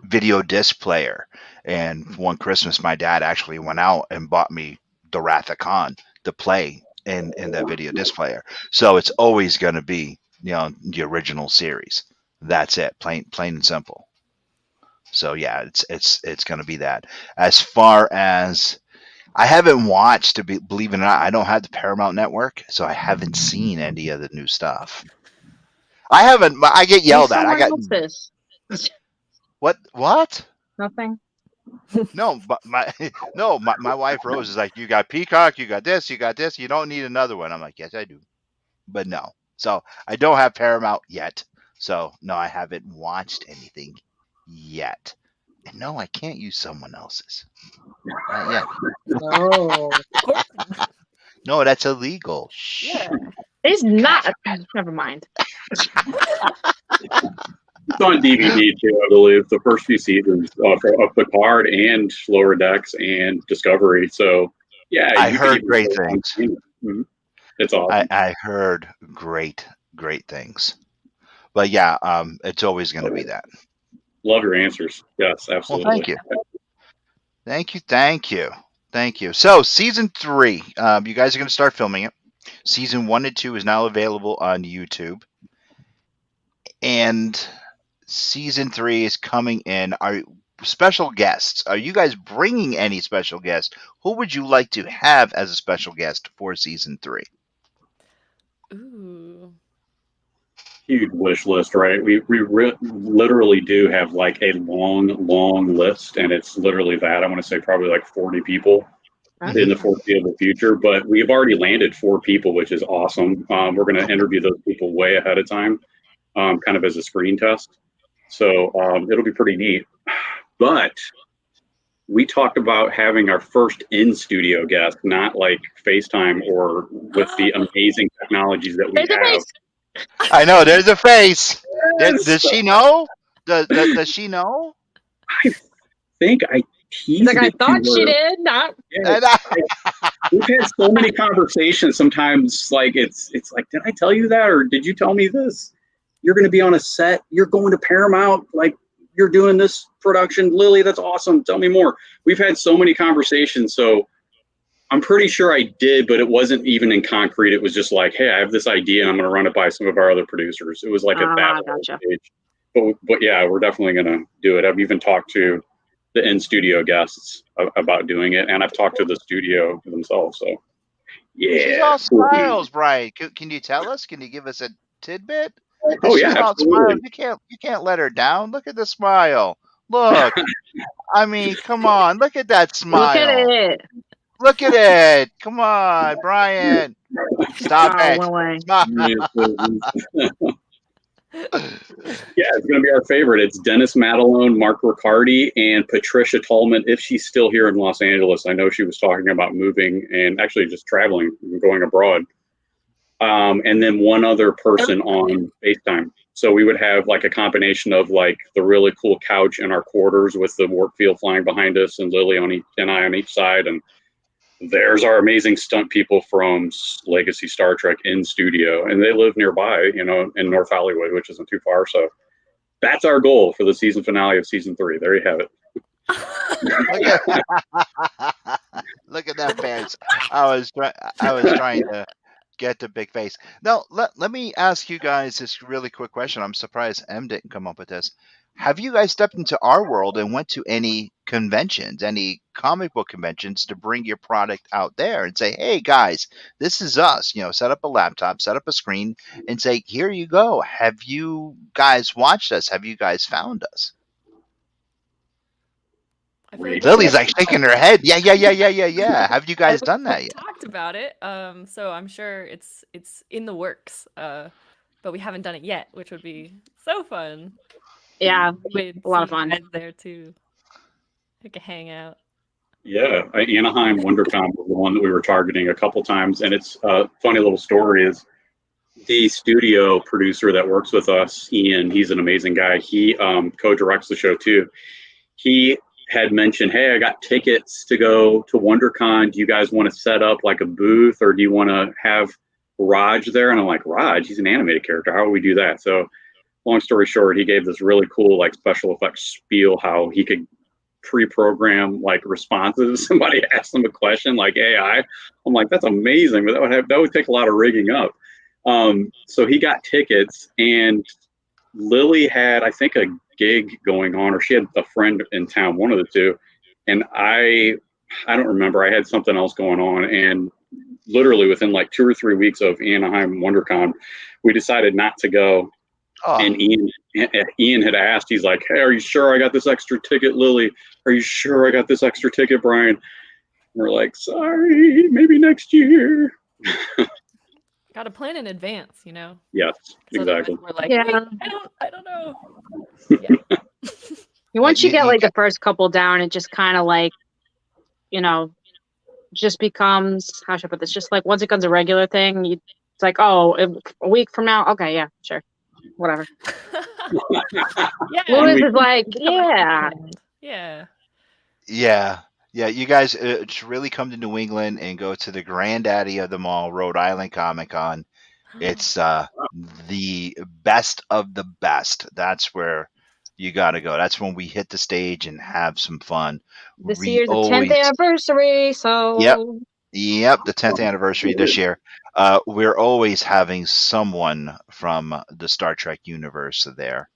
video disc player, and one Christmas my dad actually went out and bought me the Wrath of Khan to play in that video disc player. So it's always going to be the original series. That's it, plain and simple. So yeah, it's going to be that. As far as I haven't watched, believe it or not, I don't have the Paramount Network, so I haven't seen any of the new stuff. I haven't. I get yelled at. I got what? Nothing. No, but my wife Rose is like, you got Peacock, you got this, you don't need another one. I'm like, yes, I do, but no. So I don't have Paramount yet. So no, I haven't watched anything yet. And no, I can't use someone else's. Not yet. Oh. No, that's illegal. Yeah. It's not. Never mind. It's on DVD too, I believe. The first few seasons of Picard and Lower Decks and Discovery. So yeah, I heard great things. Mm-hmm. It's awesome. I heard great things. But yeah, it's always going to be that. Love your answers. Yes, Well, absolutely. thank you. Thank you. So, season 3, you guys are going to start filming it. Season 1 and 2 is now available on YouTube. And season 3 is coming in. Are special guests? Are you guys bringing any special guests? Who would you like to have as a special guest for season 3? Ooh. Huge wish list, right? We literally do have like a long list, and it's literally that. I want to say probably like 40 people in the foreseeable future, but we've already landed 4 people, which is awesome. We're going to interview those people way ahead of time, kind of as a screen test. So it'll be pretty neat. But we talked about having our first in-studio guest, not like FaceTime or with the amazing technologies that we have. I know, there's a face. Does she know? Does she know? I think I teased Like, I it to thought she her. did. Not. Yeah, we've had so many conversations. Sometimes, like it's like, did I tell you that, or did you tell me this? You're going to be on a set. You're going to Paramount. Like, you're doing this production, Lily. That's awesome. Tell me more. We've had so many conversations. So I'm pretty sure I did, but it wasn't even in concrete. It was just like, hey, I have this idea, and I'm going to run it by some of our other producers. It was like at that stage. But yeah, we're definitely going to do it. I've even talked to the in-studio guests about doing it, and I've talked to the studio themselves. So yeah, She's all smiles, Brian. Can you tell us? Can you give us a tidbit? Oh She's yeah, all absolutely. smiles. You can't let her down. Look at the smile. Look. I mean, come on. Look at that smile. Look at it. Look at it. Come on, Brian. Stop it. Yeah, it's going to be our favorite. It's Dennis Matalone, Mark Riccardi, and Patricia Tallman, if she's still here in Los Angeles. I know she was talking about moving and actually just traveling and going abroad. And then one other person on FaceTime. So we would have like a combination of like the really cool couch in our quarters with the warp field flying behind us and Lily and I on each side. And there's our amazing stunt people from Legacy Star Trek in studio, and they live nearby, in North Hollywood, which isn't too far. So that's our goal for the season finale of season 3. There you have it. Look at that face. I was trying to get the big face. Now, let me ask you guys this really quick question. I'm surprised M didn't come up with this. Have you guys stepped into our world and went to any conventions, any comic book conventions, to bring your product out there and say, hey, guys, this is us? Set up a laptop, set up a screen, and say, here you go. Have you guys watched us? Have you guys found us? Lily's like shaking her head. Yeah. Have you guys done that yet? Talked about it. So I'm sure it's in the works. But we haven't done it yet, which would be so fun. Yeah, a lot of fun. There too. We could hang out. Yeah, Anaheim WonderCon was the one that we were targeting a couple times, and it's a funny little story. Is the studio producer that works with us, Ian? He's an amazing guy. He co-directs the show too. He had mentioned, hey, I got tickets to go to WonderCon. Do you guys want to set up like a booth, or do you want to have Raj there? And I'm like, Raj, he's an animated character. How would we do that? So long story short, he gave this really cool like special effects spiel how he could pre-program like responses. Somebody asked him a question like AI. I'm like, that's amazing, but that would take a lot of rigging up. So he got tickets, and Lily had, I think, a gig going on, or she had a friend in town, one of the two, and I don't remember. I had something else going on, and literally within like 2 or 3 weeks of Anaheim WonderCon, we decided not to go. Oh. And Ian had asked, he's like, hey, are you sure I got this extra ticket, Lily? Are you sure I got this extra ticket, Brian? And we're like, sorry, maybe next year. Got to plan in advance, Yes, so exactly. We're like, yeah. I don't know. Yeah. Once you get like the first couple down, it just kind of like, just becomes, how should I put this? Just like once it becomes a regular thing, it's like, oh, a week from now, okay, yeah, sure. Whatever. Louis is like, yeah. You guys should really come to New England and go to the granddaddy of them all, Rhode Island Comic Con. It's the best of the best. That's where You got to go. That's when we hit the stage and have some fun. This We year's the 10th always, anniversary, yep, so yep, the 10th anniversary this year. We're always having someone from the Star Trek universe there.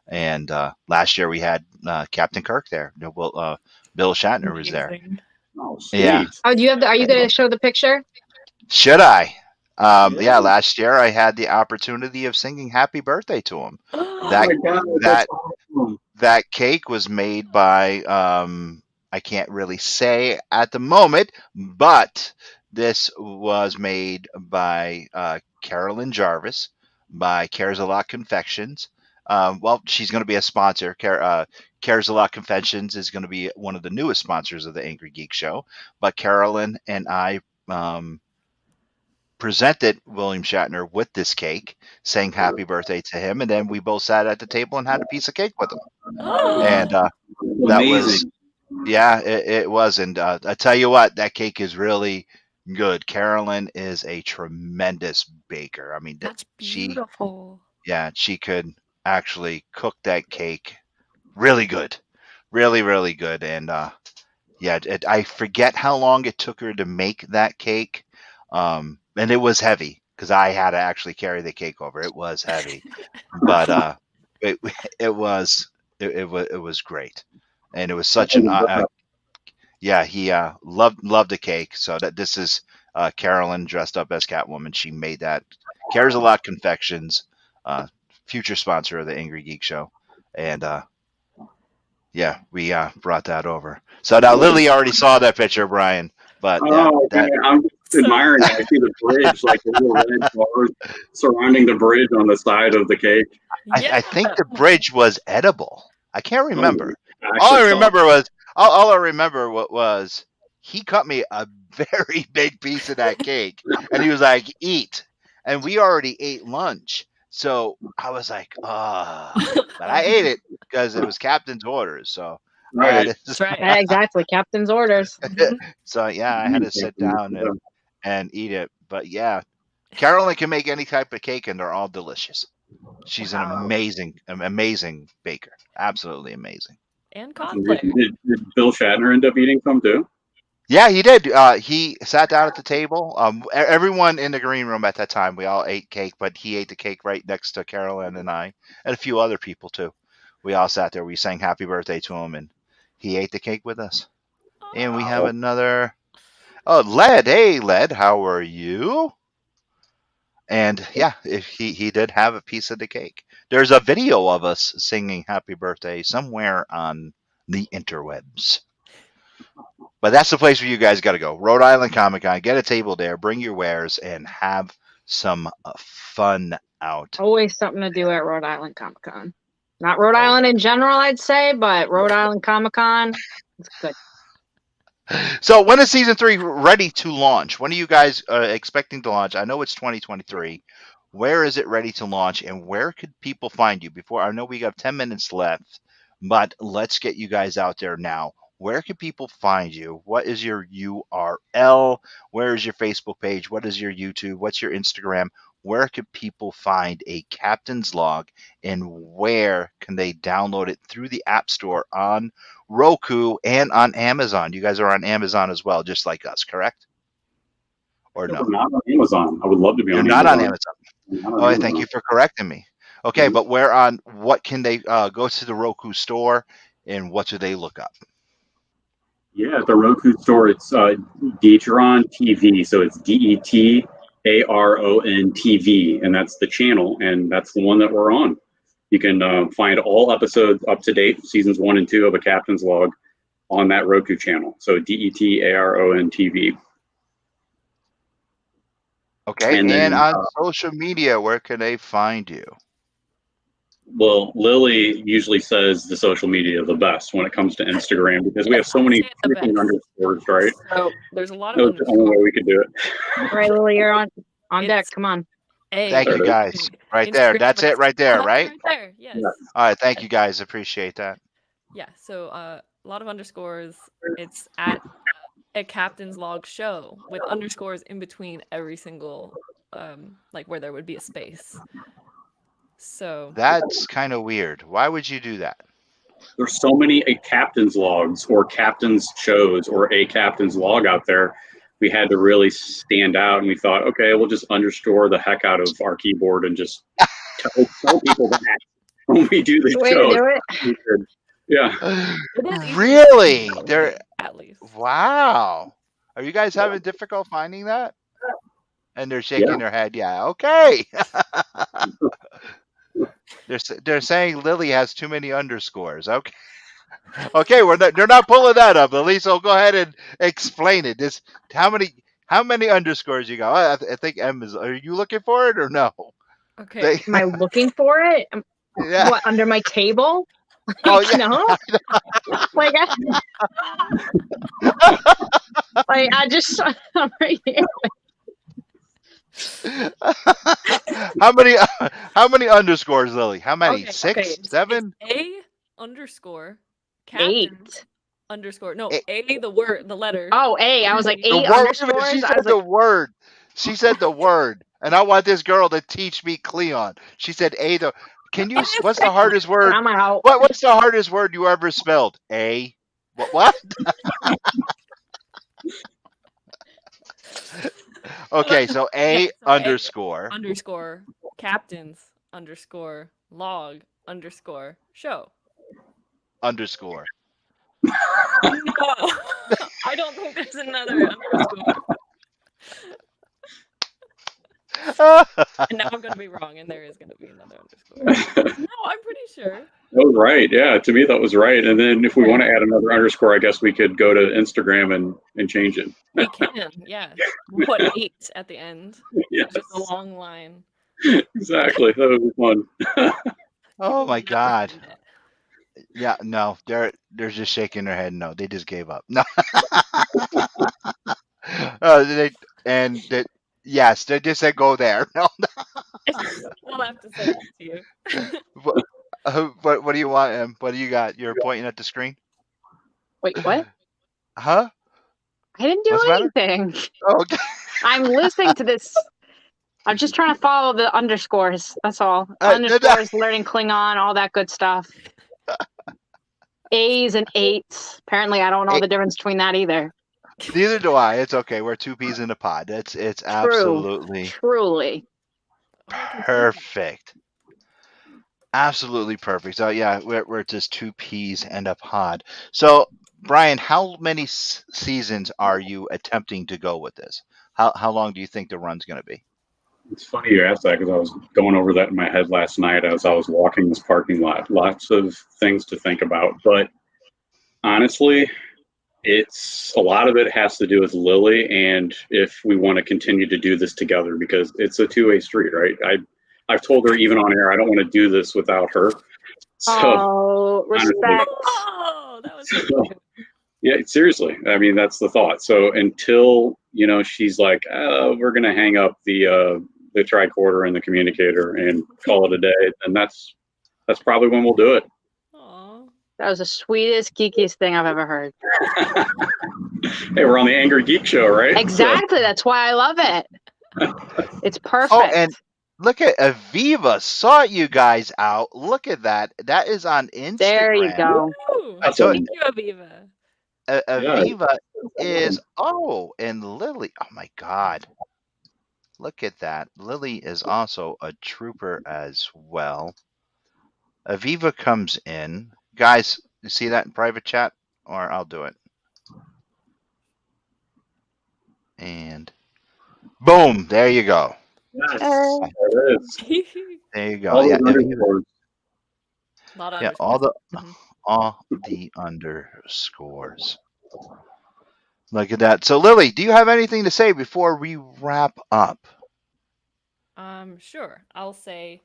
And last year we had Captain Kirk there. Bill Shatner was there. Amazing. Oh, Yeah. sweet. oh, do you have are you gonna show the picture? Should I? Yeah, Yeah. last year I had the opportunity of singing "Happy Birthday" to him. Oh That my God, that that's awesome. that cake was made by I can't really say at the moment, but this was made by Carolyn Jarvis by Cares a Lot Confections. Well, she's going to be a sponsor. Cares a Lot Confections is going to be one of the newest sponsors of the Angry Geek Show. But Carolyn and I presented William Shatner with this cake, sang happy birthday to him, and then we both sat at the table and had a piece of cake with him. And that was, Amazing. yeah, it was. And I tell you what, that cake is really good. Carolyn is a tremendous baker. I mean, That's she, beautiful. yeah, she could actually cook that cake really good, really, really good. And yeah, I forget how long it took her to make that cake. And it was heavy because I had to actually carry the cake over. It was heavy, but it it was it was great, and it was such an yeah. He loved the cake. So that this is Carolyn dressed up as Catwoman. She made that. Cares a Lot Confections, future sponsor of the Angry Geek Show, and yeah, we brought that over. So now Lily already saw that picture, Brian. But yeah, Oh, that man, I'm just admiring it. I see the bridge, like the little red bars surrounding the bridge on the side of the cake. Yeah. I think the bridge was edible. I can't Oh, remember. I All I actually saw. remember was all I remember what was he cut me a very big piece of that cake, and he was like, "Eat," and we already ate lunch, so I was like, but I ate it because it was captain's orders, so I had Right. That's to. right. Yeah, exactly, captain's orders. So yeah, I had to sit down and eat it. But yeah, Carolyn can make any type of cake, and they're all delicious. She's an amazing baker. Absolutely amazing. And Did, cosplayer. did Bill Shatner end up eating some too? Yeah, he did. He sat down at the table. Everyone in the green room at that time, we all ate cake, but he ate the cake right next to Carolyn and I, and a few other people too. We all sat there. We sang happy birthday to him, and he ate the cake with us. And we have another. Oh, Led. Hey, Led, how are you? And yeah, if he did have a piece of the cake. There's a video of us singing happy birthday somewhere on the interwebs. But that's the place where you guys got to go. Rhode Island Comic Con. Get a table there, bring your wares, and have some fun out. Always something to do at Rhode Island Comic Con. Not Rhode Oh, Island in general, I'd say, but Rhode Island Comic Con, it's good. So when is season 3 ready to launch? When are you guys expecting to launch? I know it's 2023. Where is it ready to launch, and where could people find you? Before I know we got 10 minutes left, but let's get you guys out there now. Where can people find you? What is your URL? Where is your Facebook page? What is your YouTube? What's your Instagram? Where could people find a captain's log, and where can they download it through the App Store on Roku and on Amazon? You guys are on Amazon as well, just like us, correct? Or no? We're not on Amazon. I would love to be You're on not Amazon. on Amazon. Not on Oh, Amazon. thank you for correcting me. Okay, but where on what can they go to the Roku store, and what do they look up? Yeah, at the Roku store, it's Detron TV. So it's DETARON TV, and that's the channel, and that's the one that we're on. You can find all episodes up to date, seasons 1 and 2 of A Captain's Log, on that Roku channel. So DETARON TV. Okay, And then, on social media, where can they find you? well, Lily usually says the social media the best when it comes to Instagram, because we have so many freaking underscores, right? So there's a lot That of was the only way we could do it. All right, Lily, you're on deck. It's Come on. Thank you, guys. Right there. That's it right there, right? Right there, yes. All right, thank you, guys. Appreciate that. Yeah, so a lot of underscores. It's at a Captain's Log show with underscores in between every single, like where there would be a space. So That's kind of weird. Why would you do that? there's so many captain's logs or captain's shows or a captain's log out there. We had to really stand out, and we thought, okay, we'll just underscore the heck out of our keyboard and just tell people that when we do this Way show. to do it. Yeah. Really? They're At least. wow. Are you guys having difficult finding that? And they're shaking their head. Yeah. Okay. They're saying Lily has too many underscores. Okay. Okay. They're not pulling that up. At least I'll go ahead and explain it. This how many underscores you got? I think M is. Are you looking for it or no? Okay. Am I looking for it? Yeah. What, under my table? Oh yeah. No. Like I just I'm right here. How many underscores, Lily? How many? Okay, 6, okay. 7? It's A underscore captain 8. underscore. No, A the word, the letter. Oh, A. I was like 8 The word. underscores. She I said was the like, word. She said the word, and I want this girl to teach me Klingon. She said A. Can you? What's the hardest word? I'm out. What's the hardest word you ever spelled? A. What? Okay, so A underscore underscore captains underscore log underscore show. underscore. No, I don't think there's another underscore. And now I'm gonna be wrong, and there is gonna be another underscore. No, I'm pretty sure. That was right. Yeah, to me that was right. And then if we want to add another underscore, I guess we could go to Instagram and change it. We can, yeah. We'll put 8 at the end. Yes. Just a long line. Exactly. That would be fun. Oh my God. Yeah, no, they're just shaking their head. No, they just gave up. No. Yes, they just said go there. No. We'll have to send it to you. What do you want, Em? What do you got? You're pointing at the screen? Wait, what? Huh? I didn't do What's the matter? anything. Oh, okay. I'm listening to this. I'm just trying to follow the underscores. That's all. Underscores, learning Klingon, all that good stuff. A's and 8s. Apparently, I don't know the difference between that either. Neither do I. It's okay. We're 2 peas in a pod. It's absolutely Truly perfect. Absolutely perfect. So yeah, we're just 2 peas and a pod. So Brian, how many seasons are you attempting to go with this? How long do you think the run's going to be? It's funny you asked that because I was going over that in my head last night as I was walking this parking lot. Lots of things to think about, but honestly, it's a lot of it has to do with Lily and if we want to continue to do this together because it's a two-way street, right? I've told her even on air I don't want to do this without her. So, respect. Oh, that was so good. Yeah, seriously. I mean, that's the thought. So until she's like, we're gonna hang up the tricorder and the communicator and call it a day, and that's probably when we'll do it. Aww. That was the sweetest, geekiest thing I've ever heard. Hey, we're on the Angry Geek Show, right? Exactly. That's why I love it. It's perfect. Oh, and look at Aviva sought you guys out. Look at that. That is on Instagram. There you go. Ooh, That's thank you, Aviva. Aviva is and Lily. Oh my God. Look at that. Lily is also a trooper as well. Aviva comes in. Guys, you see that in private chat? Or I'll do it. And boom, there you go. Yes, there it is. There you go. All Yeah, those underscores. all the underscores. Look at that. So Lily, do you have anything to say before we wrap up? Sure. I'll say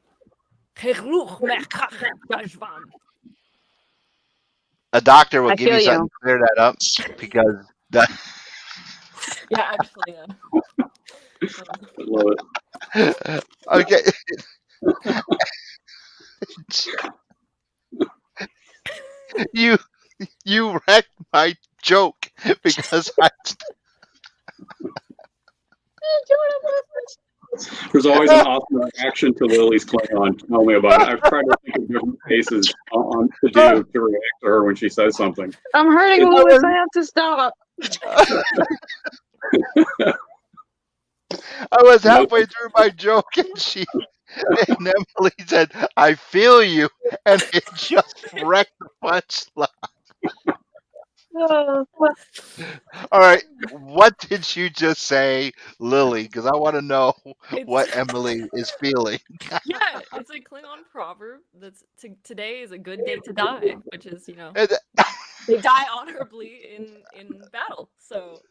A doctor will I give you feel something to clear that up because that. Yeah, actually, I love it. Okay. You wrecked my joke because I. There's always an awesome reaction to Lily's Klingon. Tell me about it. I've tried to think of different faces to do to react to her when she says something. I'm hurting, Louis. I have to stop. I was halfway through my joke, and Emily said, "I feel you," and it just wrecked the punchline. All right, what did you just say, Lily? Because I want to know what Emily is feeling. Yeah, it's a Klingon proverb that's today is a good day to die, which is, they die honorably in battle. So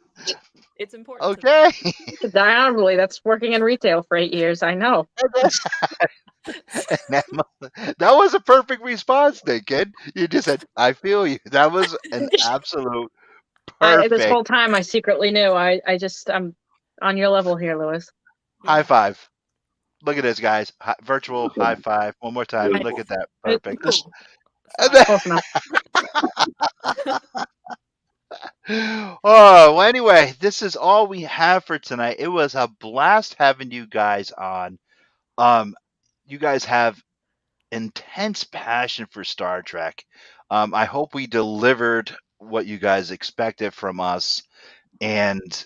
it's important. Okay. To die honorably, that's working in retail for 8 years. I know. That was a perfect response, then, kid. You just said, "I feel you." That was an absolute perfect. This whole time, I secretly knew. I'm on your level here, Louis. High five. Look at this, guys. Virtual high five. One more time. Look at that. Perfect. Close enough. Oh, well, anyway, this is all we have for tonight. It was a blast having you guys on. You guys have intense passion for Star Trek. I hope we delivered what you guys expected from us, and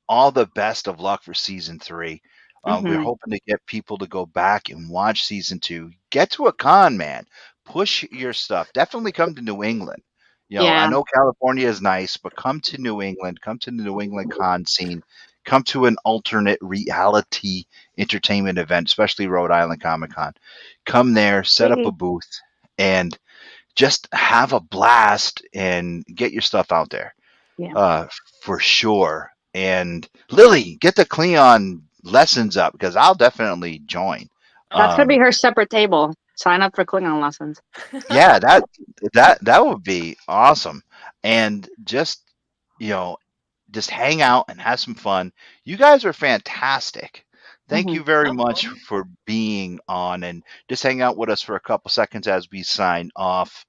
all the best of luck for season 3. We're hoping to get people to go back and watch season 2. Get to a con, man. Push your stuff. Definitely come to New England. I know California is nice, but come to New England. Come to the New England con scene. Come to an alternate reality entertainment event, especially Rhode Island Comic Con. Come there, set up a booth, and just have a blast and get your stuff out there. Yeah. For sure. And Lily, get the Klingon lessons up, because I'll definitely join. That's gonna be her separate table. Sign up for Klingon lessons. Yeah, that would be awesome. And just just hang out and have some fun. You guys are fantastic. Thank you very much for being on and just hang out with us for a couple seconds as we sign off.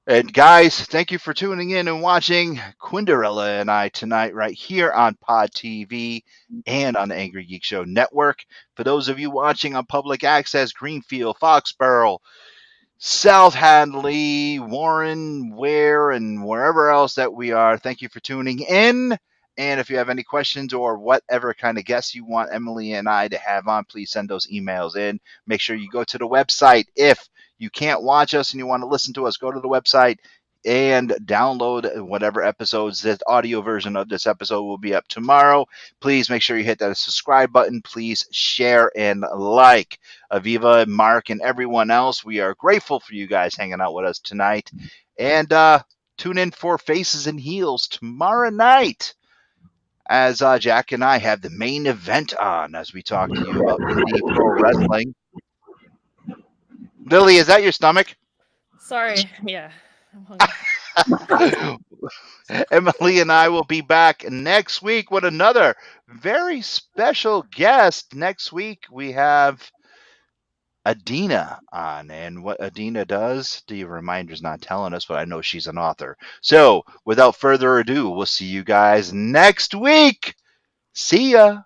And guys, thank you for tuning in and watching Quinderella and I tonight right here on Pod TV and on the Angry Geek Show Network. For those of you watching on public access, Greenfield, Foxborough, South Hadley, Warren, Ware, and wherever else that we are, thank you for tuning in. And if you have any questions or whatever kind of guests you want Emily and I to have on, please send those emails in. Make sure you go to the website. If you can't watch us and you want to listen to us, go to the website and download whatever episodes. The audio version of this episode will be up tomorrow. Please make sure you hit that subscribe button. Please share and like. Aviva, Mark, and everyone else, we are grateful for you guys hanging out with us tonight. And tune in for Faces and Heels tomorrow night, as Jack and I have the main event on as we talk to you about indie pro wrestling. Lily, is that your stomach? Sorry. Yeah. I'm hungry. Emily and I will be back next week with another very special guest. Next week we have Adina on, and what Adina does, the reminder's not telling us, but I know she's an author. So without further ado, we'll see you guys next week. See ya.